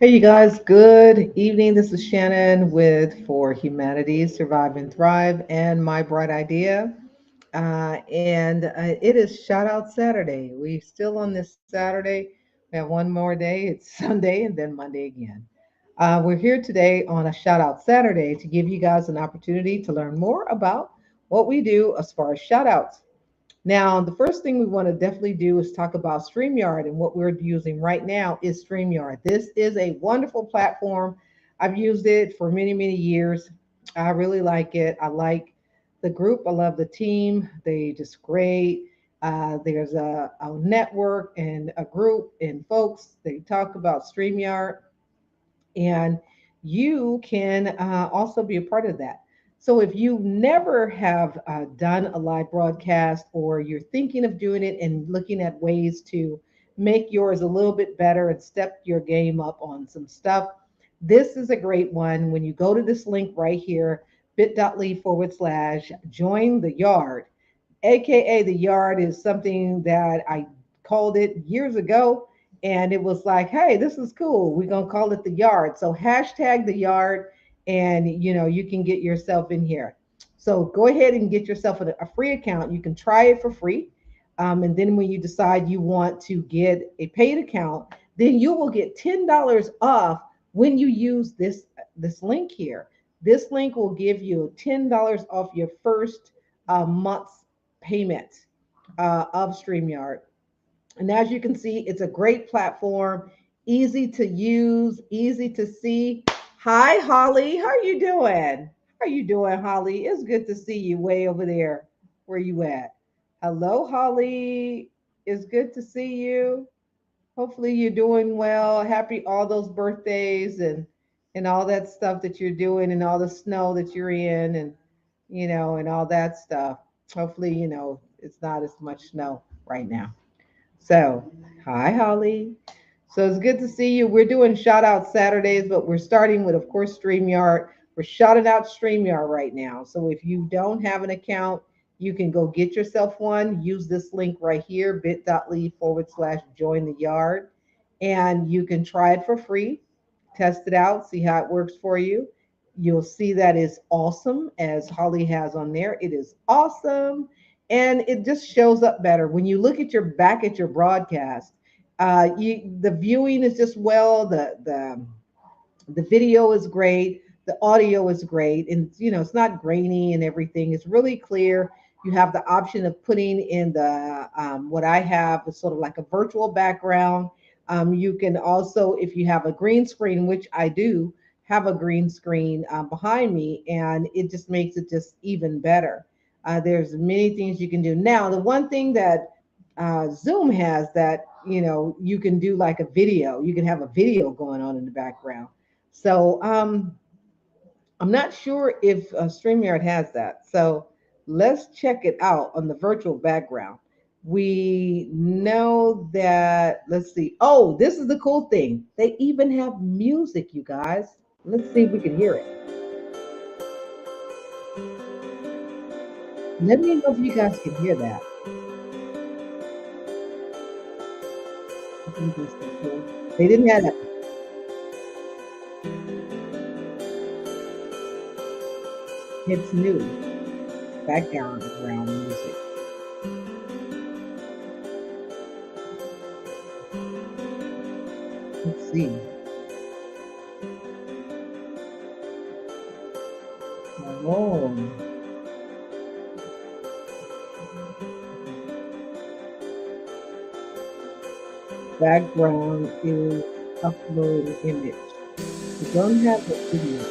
Hey, you guys, good evening. This is Shannon with For Humanity Survive and Thrive and My Bright Idea. And it is Shout Out Saturday. We still on this Saturday. We have one more day. It's Sunday and then Monday again. We're here today on a Shout Out Saturday to give you guys an opportunity to learn more about what we do as far as shout outs. Now, the first thing we want to definitely do is talk about StreamYard, and what we're using right now is StreamYard. This is a wonderful platform. I've used it for many, many years. I really like it. I like the group. I love the team. They just great. There's a network and a group and folks. They talk about StreamYard, and you can also be a part of that. So if you never have done a live broadcast, or you're thinking of doing it and looking at ways to make yours a little bit better and step your game up on some stuff, this is a great one. When you go to this link right here, bit.ly/ join the yard, aka the yard is something that I called it years ago, and it was like, hey, this is cool, we're going to call it the yard. So hashtag the yard, and you can get yourself in here. So go ahead and get yourself a free account. You can try it for free, and then when you decide you want to get a paid account, then you will get $10 off when you use this link here. This link will give you $10 off your first month's payment of StreamYard. And as you can see, it's a great platform, easy to use, easy to see. Hi, Holly. How are you doing? How are you doing, Holly? It's good to see you way over there. Where you at? Hello, Holly. It's good to see you. Hopefully you're doing well. Happy all those birthdays and all that stuff that you're doing, and all the snow that you're in, and all that stuff. Hopefully, it's not as much snow right now. So, hi, Holly. So it's good to see you. We're doing shout out Saturdays, but we're starting with, of course, StreamYard. We're shouting out StreamYard right now. So if you don't have an account, you can go get yourself one. Use this link right here, bit.ly/ join the yard. And you can try it for free, test it out, see how it works for you. You'll see that is awesome, as Holly has on there. It is awesome, and it just shows up better when you look at your back at your broadcast. The viewing is just well. The video is great. The audio is great, and it's not grainy and everything. It's really clear. You have the option of putting in the what I have is sort of like a virtual background. You can also, if you have a green screen, which I do have a green screen behind me, and it just makes it just even better. There's many things you can do. Now, the one thing that Zoom has, that you can do like a video. You can have a video going on in the background. So I'm not sure if StreamYard has that. So let's check it out on the virtual background. We know that, let's see. Oh, this is the cool thing. They even have music, you guys. Let's see if we can hear it. Let me know if you guys can hear that. I think this is cool. They didn't have that. It's new. Background music. Let's see. Oh, background is upload image. We don't have the video.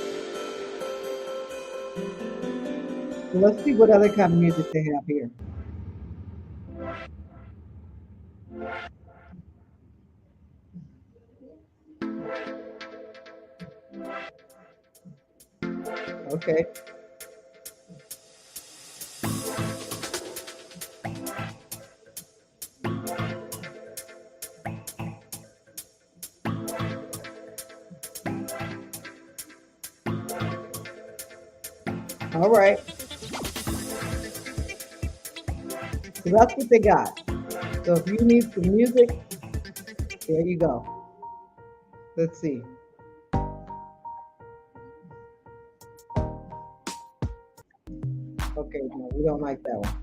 So let's see what other kind of music they have here. Okay. All right. So that's what they got. So if you need some music, there you go. Let's see. Okay, no, we don't like that one.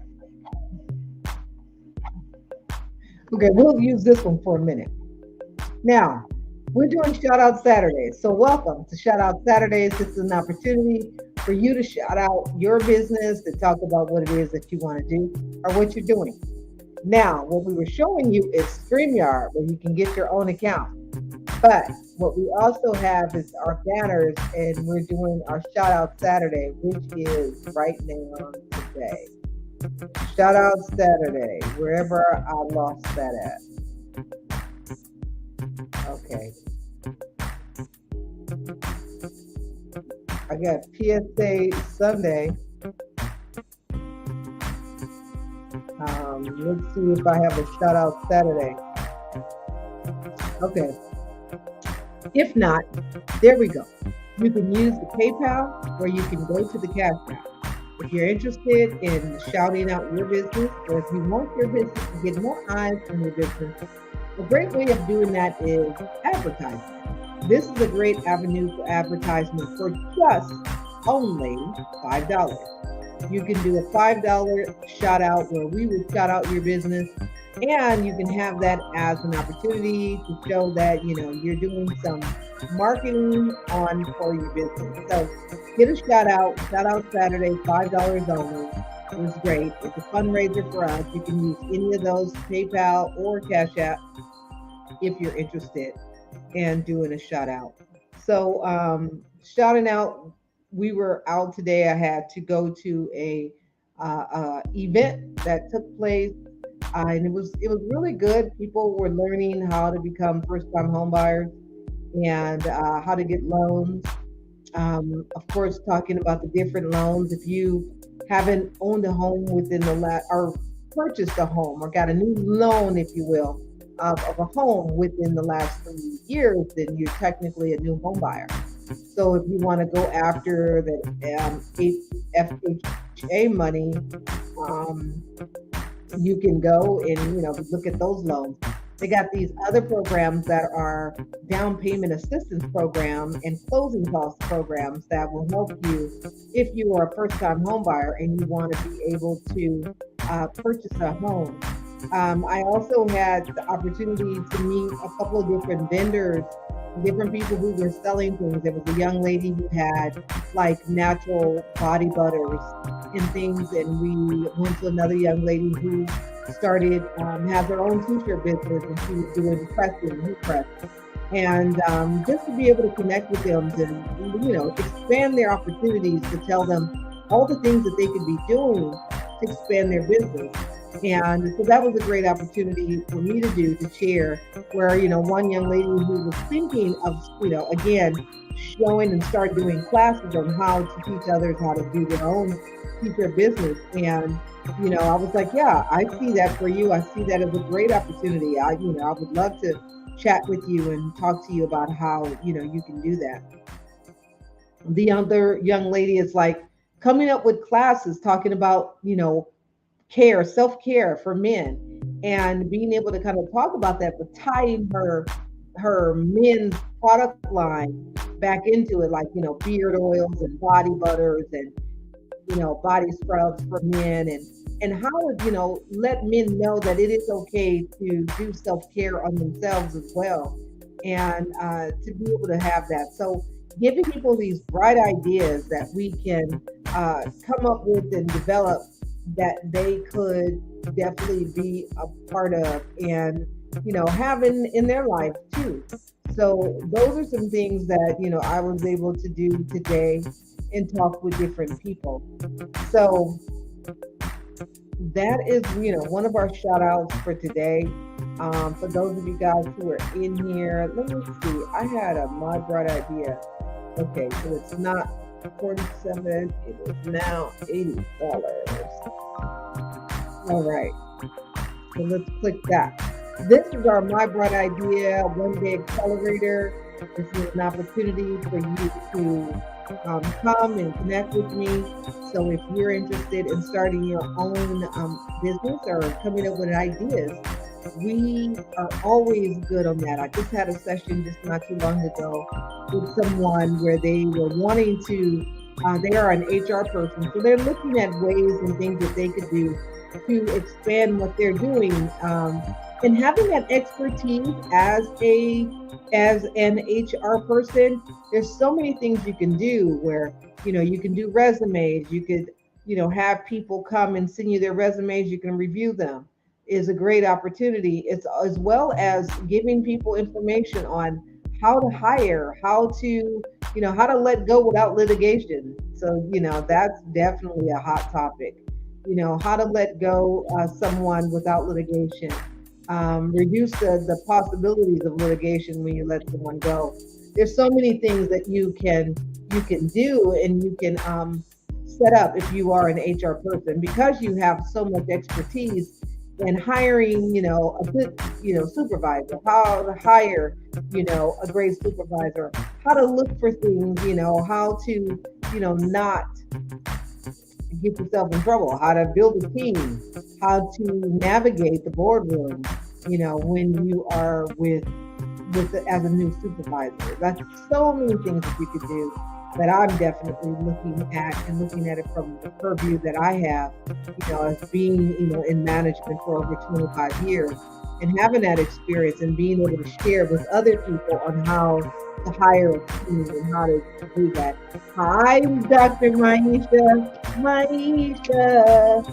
Okay, we'll use this one for a minute. Now, we're doing Shout Out Saturdays. So, welcome to Shout Out Saturdays. This is an opportunity for you to shout out your business, to talk about what it is that you want to do or what you're doing. Now, what we were showing you is StreamYard, where you can get your own account. But what we also have is our banners, and we're doing our Shout Out Saturday, which is right now today. Shout Out Saturday, wherever I lost that at. Okay. I got PSA Sunday. Let's see if I have a Shout Out Saturday. Okay. If not, there we go. You can use the PayPal or you can go to the Cash App. If you're interested in shouting out your business, or if you want your business to get more eyes on your business, a great way of doing that is advertising. This is a great avenue for advertisement for just only $5. You can do a $5 shout out where we would shout out your business, and you can have that as an opportunity to show that you're doing some marketing on for your business. So get a shout out Saturday, $5 only. It was great. It's a fundraiser for us. You can use any of those, PayPal or Cash App, if you're interested in doing a shout out. So shouting out, we were out today. I had to go to a event that took place, and it was really good. People were learning how to become first time home buyers and how to get loans. Of course, talking about the different loans. If you haven't owned a home within the last, or purchased a home, or got a new loan, if you will, of a home within the last 3 years, then you're technically a new home buyer. So if you want to go after the FHA money, you can go and look at those loans. They got these other programs that are down payment assistance program and closing cost programs that will help you if you are a first-time home buyer and you want to be able to purchase a home. I also had the opportunity to meet a couple of different vendors, different people who were selling things. There was a young lady who had like natural body butters and things, and we went to another young lady who started had their own t-shirt business, and she was doing pressing, hoop press, and just to be able to connect with them, to expand their opportunities, to tell them all the things that they could be doing to expand their business. And so that was a great opportunity for me to do, to share, where one young lady who was thinking of again showing and start doing classes on how to teach others how to do their own t-shirt business. And I was like, yeah, I see that for you. I see that as a great opportunity. I would love to chat with you and talk to you about how, you can do that. The other young lady is like coming up with classes talking about, care, self-care for men, and being able to kind of talk about that, but tying her men's product line back into it, like, beard oils and body butters and body scrubs for men, and how to let men know that it is okay to do self-care on themselves as well, and to be able to have that. So giving people these bright ideas that we can come up with and develop, that they could definitely be a part of and having in their life too. So those are some things that I was able to do today and talk with different people. So that is one of our shout outs for today. For those of you guys who are in here, let me see, I had my bright idea. Okay, so it's not 47, it is now $80. All right, so let's click that. This is our My Bright Idea One Day Accelerator. This is an opportunity for you to come and connect with me. So if you're interested in starting your own business or coming up with ideas, We are always good on that. I just had a session just not too long ago with someone where they were wanting to, they are an HR person, so they're looking at ways and things that they could do to expand what they're doing. And having that expertise as an HR person, there's so many things you can do where, you can do resumes, you could, have people come and send you their resumes, you can review them is a great opportunity. It's as well as giving people information on how to hire, how to let go without litigation. So, that's definitely a hot topic. How to let go someone without litigation, reduce the possibilities of litigation when you let someone go. There's so many things that you can do, and you can set up if you are an HR person, because you have so much expertise in hiring, a good, supervisor, how to hire, a great supervisor, how to look for things, how to, not get yourself in trouble, how to build a team, how to navigate the boardroom, when you are as a new supervisor. That's so many things that you could do that I'm definitely looking at it from the purview that I have, as being, in management for over 25 years and having that experience and being able to share with other people on how to hire a team and how to do that. Hi, Dr. Maisha. Maisha.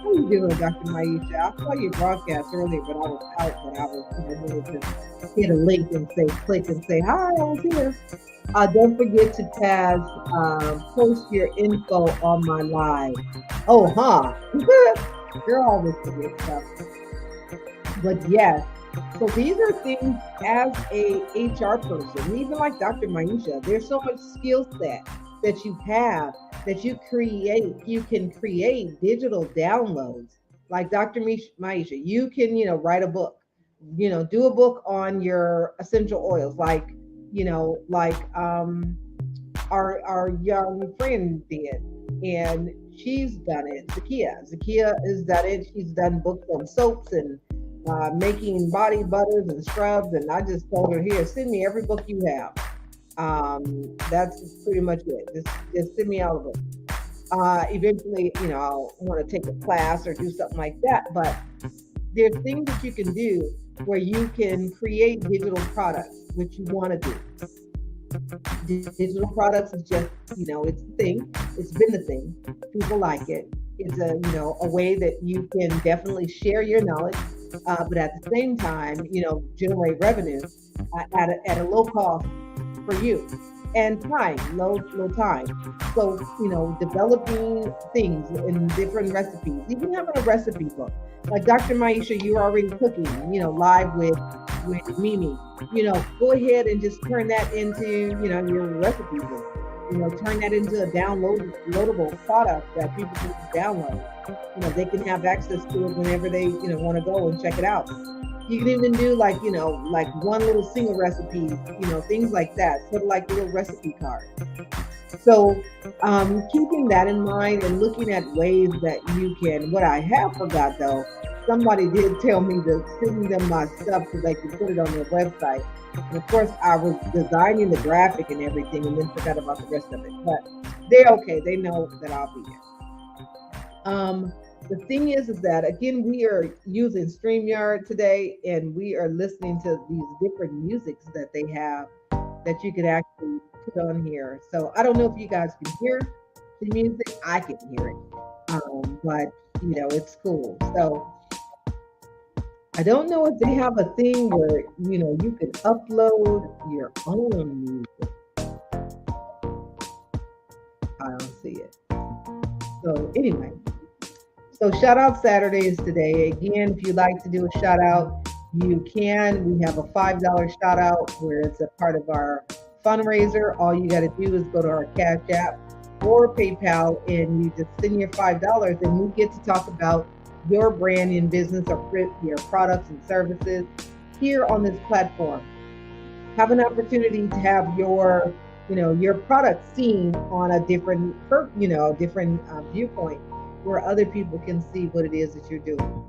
How you doing, Dr. Maisha? I saw your broadcast earlier, but I was out, but I was wanted to hit a link and say, click and say, hi, I was here. Don't forget to post your info on my live. Oh, huh? Girl, always forget stuff. But yes, so these are things as a HR person, even like Dr. Maisha, there's so much skill set that you have that you create. You can create digital downloads. Like Dr. Maisha, you can, write a book, do a book on your essential oils, like our young friend did, and she's done it. Zakia has done it. She's done books on soaps and making body butters and scrubs. And I just told her, here, send me every book you have. That's pretty much it. Just send me out a book. Eventually, I'll want to take a class or do something like that. But there's things that you can do where you can create digital products, which you want to do. Digital products is just, it's the thing. It's been the thing. People like it. It's a way that you can definitely share your knowledge, but at the same time, generate revenue at a low cost for you and time, low time. So, developing things in different recipes, even having a recipe book. Like Dr. Maisha, you're already cooking, live with Mimi. Go ahead and just turn that into, your recipe book. Turn that into a downloadable product that people can download. They can have access to it whenever they, want to go and check it out. You can even do like, like one little single recipe, things like that, sort of like a little recipe card. So, keeping that in mind and looking at ways that you can, what I have forgot though, somebody did tell me to send them my stuff so they can put it on their website. And of course, I was designing the graphic and everything and then forgot about the rest of it. But they're okay. They know that I'll be here. The thing is that again, we are using StreamYard today, and we are listening to these different musics that they have that you could actually put on here. So I don't know if you guys can hear the music. I can hear it, but it's cool. So I don't know if they have a thing where you can upload your own music. I don't see it. So anyway. So shout out Saturday is today. Again, if you'd like to do a shout out, you can. We have a $5 shout out where it's a part of our fundraiser. All you got to do is go to our Cash App or PayPal and you just send your $5 and we get to talk about your brand and business or your products and services here on this platform. Have an opportunity to have your product seen on a different, viewpoint where other people can see what it is that you're doing.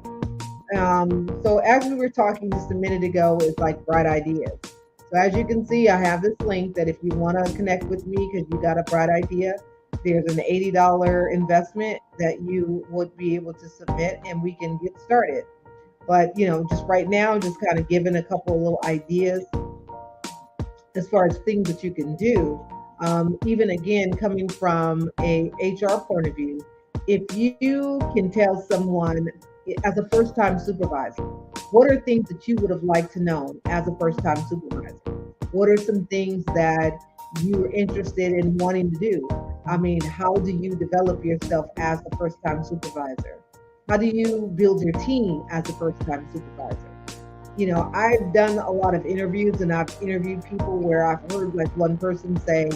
So as we were talking just a minute ago, it's like bright ideas. So as you can see, I have this link that if you want to connect with me because you got a bright idea, there's an $80 investment that you would be able to submit and we can get started. But just right now, just kind of giving a couple of little ideas as far as things that you can do. Even again, coming from a HR point of view, if you can tell someone as a first time supervisor, what are things that you would have liked to know as a first time supervisor? What are some things that you're interested in wanting to do? I mean, how do you develop yourself as a first time supervisor? How do you build your team as a first time supervisor? I've done a lot of interviews and I've interviewed people where I've heard like one person say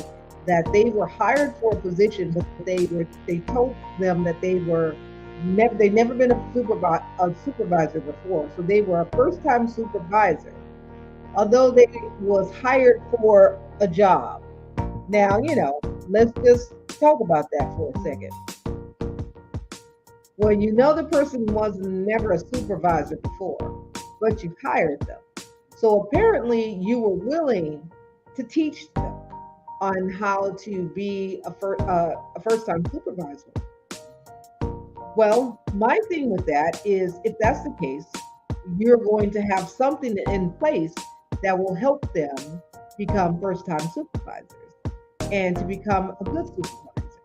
that they were hired for a position, but they told them that they never been a supervisor before. So they were a first time supervisor, although they was hired for a job. Now, let's just talk about that for a second. Well, the person was never a supervisor before, but you hired them. So apparently you were willing to teach them on how to be a first-time supervisor. Well, my thing with that is if that's the case, you're going to have something in place that will help them become first-time supervisors and to become a good supervisor.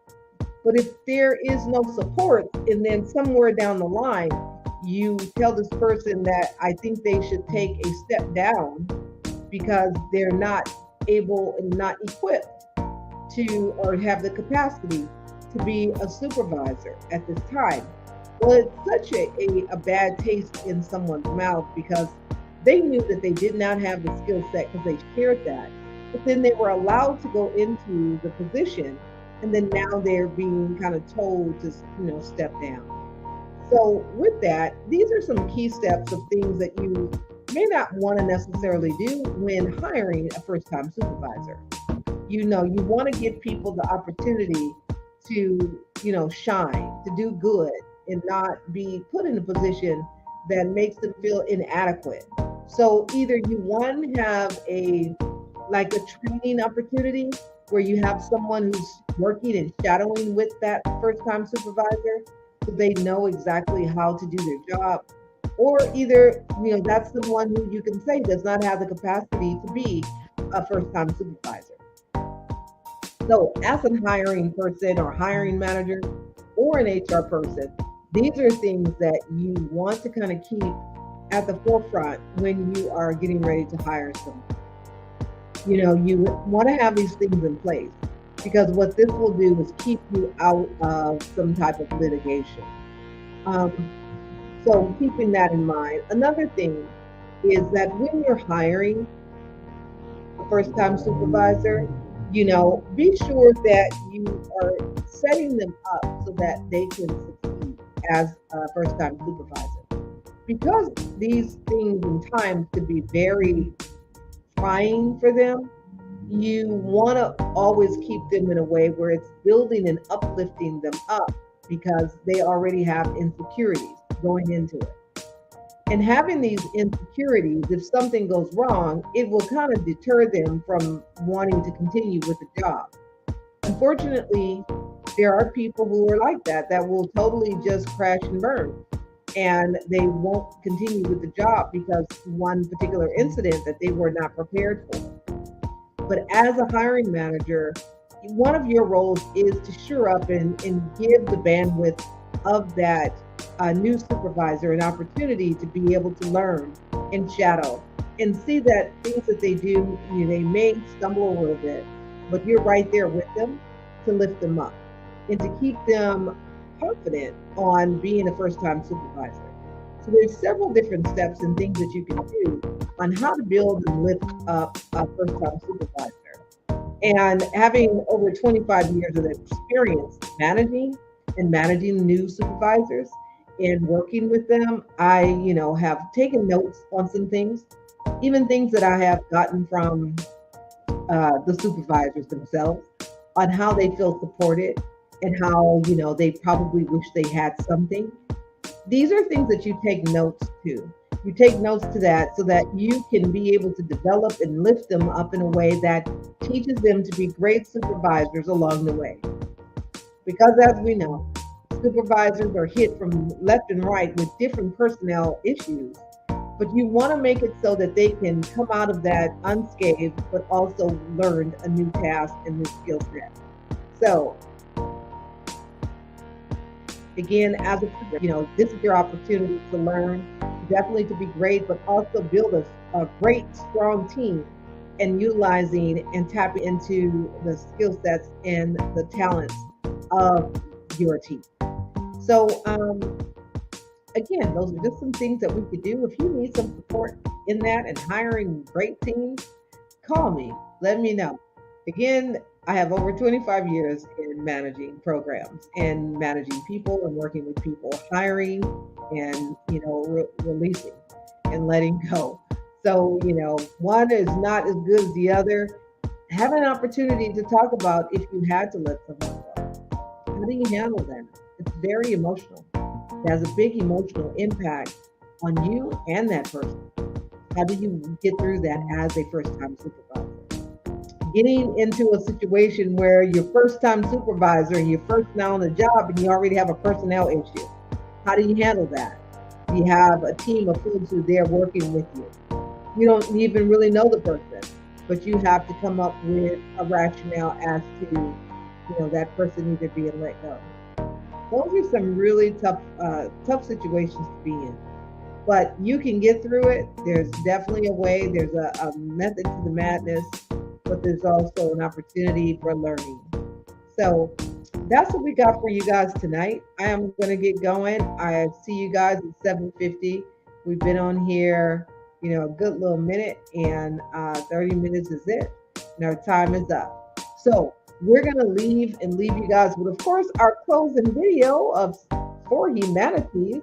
But if there is no support, and then somewhere down the line, you tell this person that I think they should take a step down because they're not able and not equipped to or have the capacity to be a supervisor at this time. Well, it's such a bad taste in someone's mouth because they knew that they did not have the skill set because they shared that. But then they were allowed to go into the position, and then now they're being kind of told to step down. So with that, these are some key steps of things that you may not want to necessarily do when hiring a first-time supervisor. You want to give people the opportunity to shine, to do good, and not be put in a position that makes them feel inadequate. So either you have a training opportunity where you have someone who's working and shadowing with that first-time supervisor so they know exactly how to do their job, or either that's the one who you can say does not have the capacity to be a first-time supervisor. So as a hiring person or hiring manager or an HR person, these are things that you want to kind of keep at the forefront when you are getting ready to hire someone. You want to have these things in place because what this will do is keep you out of some type of litigation. So keeping that in mind, another thing is that when you're hiring a first-time supervisor, be sure that you are setting them up so that they can succeed as a first-time supervisor. Because these things and times could be very trying for them, you want to always keep them in a way where it's building and uplifting them up because they already have insecurities going into it. And having these insecurities, if something goes wrong, it will kind of deter them from wanting to continue with the job. Unfortunately, there are people who are like that will totally just crash and burn. And they won't continue with the job because one particular incident that they were not prepared for. But as a hiring manager, one of your roles is to shore up and give the bandwidth of that new supervisor an opportunity to be able to learn and shadow and see that things that they do, they may stumble a little bit, but you're right there with them to lift them up and to keep them confident on being a first-time supervisor. So there's several different steps and things that you can do on how to build and lift up a first-time supervisor. And having over 25 years of experience managing new supervisors and working with them, I, have taken notes on some things, even things that I have gotten from the supervisors themselves on how they feel supported and how, they probably wish they had something. These are things that you take notes to. You take notes to that so that you can be able to develop and lift them up in a way that teaches them to be great supervisors along the way. Because as we know, supervisors are hit from left and right with different personnel issues, but you want to make it so that they can come out of that unscathed, but also learned a new task and new skill set. So again, as a this is your opportunity to learn, definitely to be great, but also build a great, strong team and utilizing and tapping into the skill sets and the talents of your team. So, again, those are just some things that we could do. If you need some support in that and hiring great teams, call me. Let me know. Again, I have over 25 years in managing programs and managing people and working with people, hiring and releasing and letting go. So one is not as good as the other. Have an opportunity to talk about if you had to let someone go. How do you handle that? It's very emotional. It has a big emotional impact on you and that person. How do you get through that as a first time supervisor? Getting into a situation where you're first time supervisor and you're first now on the job and you already have a personnel issue. How do you handle that? You have a team of folks who are there working with you. You don't even really know the person, but you have to come up with a rationale as to, that person either being let go. Those are some really tough situations to be in. But you can get through it. There's definitely a way. There's a method to the madness, but there's also an opportunity for learning. So that's what we got for you guys tonight. I am going to get going. I see you guys at 7:50. We've been on here, a good little minute, and 30 minutes is it. And our time is up. So we're going to leave you guys with, of course, our closing video of For Humanities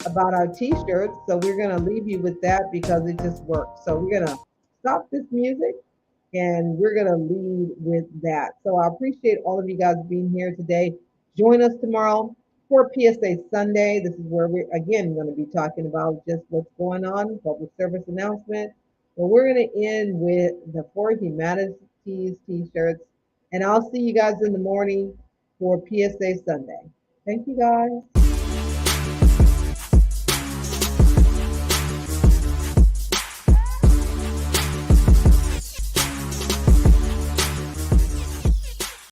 about our t-shirts. So we're going to leave you with that because it just works. So we're going to stop this music and we're going to lead with that. So I appreciate all of you guys being here today. Join us tomorrow for PSA Sunday. This is where we're again going to be talking about just what's going on, public service announcement. But we're going to end with the For Humanities t-shirts. And I'll see you guys in the morning for PSA Sunday. Thank you guys.